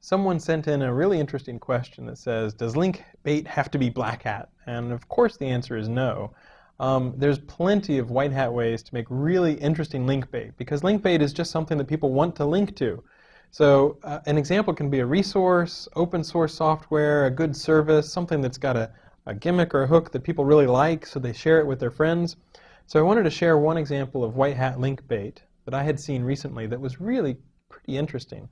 Someone sent in a really interesting question that says, does link bait have to be black hat? And of course the answer is no. There's plenty of white hat ways to make really interesting link bait, because link bait is just something that people want to link to. So an example can be a resource, open source software, a good service, something that's got a gimmick or a hook that people really like, so they share it with their friends. So I wanted to share one example of white hat link bait that I had seen recently that was really pretty interesting.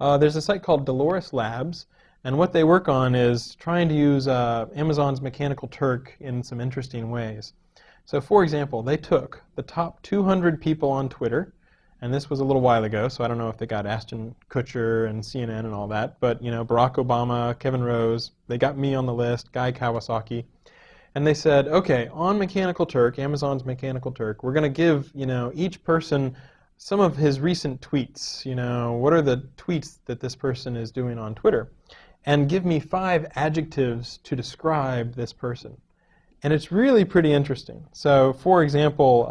There's a site called Dolores Labs, and what they work on is trying to use Amazon's Mechanical Turk in some interesting ways. So for example, they took the top 200 people on Twitter, and this was a little while ago, so I don't know if they got Ashton Kutcher and CNN and all that, but you know, Barack Obama, Kevin Rose, they got me on the list, Guy Kawasaki, and they said, okay, on Mechanical Turk, Amazon's Mechanical Turk, we're going to give, you know, each person some of his recent tweets. You know, what are the tweets that this person is doing on Twitter? And give me 5 adjectives to describe this person. And it's really pretty interesting. So, for example,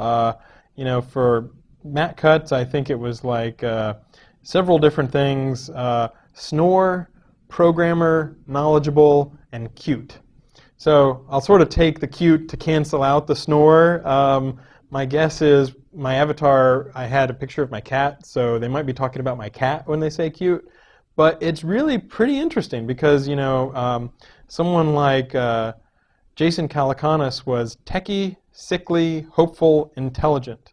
you know, for Matt Cutts, I think it was like several different things: snore, programmer, knowledgeable, and cute. So I'll sort of take the cute to cancel out the snore. My guess is my avatar, I had a picture of my cat, so they might be talking about my cat when they say cute. But it's really pretty interesting because, you know, someone like Jason Calacanis was techie, sickly, hopeful, intelligent,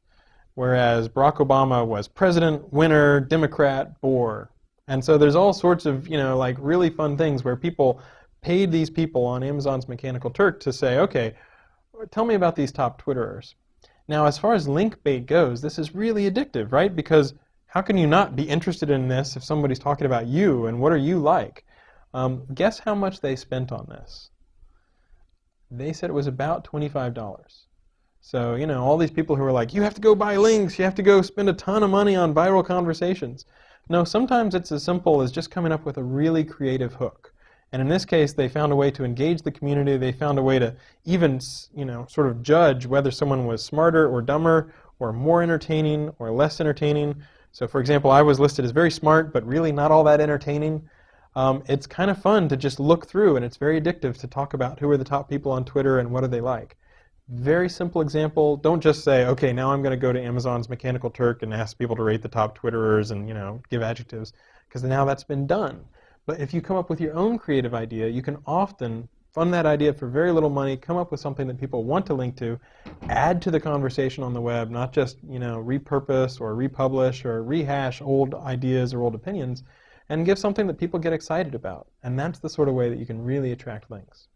whereas Barack Obama was president, winner, Democrat, bore. And so there's all sorts of, you know, like really fun things where people paid these people on Amazon's Mechanical Turk to say, okay, tell me about these top Twitterers. Now, as far as link bait goes, this is really addictive, right? Because how can you not be interested in this if somebody's talking about you and what are you like? Guess how much they spent on this? They said it was about $25. So, you know, all these people who are like, you have to go buy links, you have to go spend a ton of money on viral conversations. No, sometimes it's as simple as just coming up with a really creative hook. And in this case, they found a way to engage the community. They found a way to even, you know, sort of judge whether someone was smarter or dumber or more entertaining or less entertaining. So for example, I was listed as very smart, but really not all that entertaining. It's kind of fun to just look through, and it's very addictive to talk about who are the top people on Twitter and what are they like. Very simple example. Don't just say, okay, now I'm going to go to Amazon's Mechanical Turk and ask people to rate the top Twitterers and, you know, give adjectives, because now that's been done. But if you come up with your own creative idea, you can often fund that idea for very little money, come up with something that people want to link to, add to the conversation on the web, not just, you know, repurpose or republish or rehash old ideas or old opinions, and give something that people get excited about. And that's the sort of way that you can really attract links.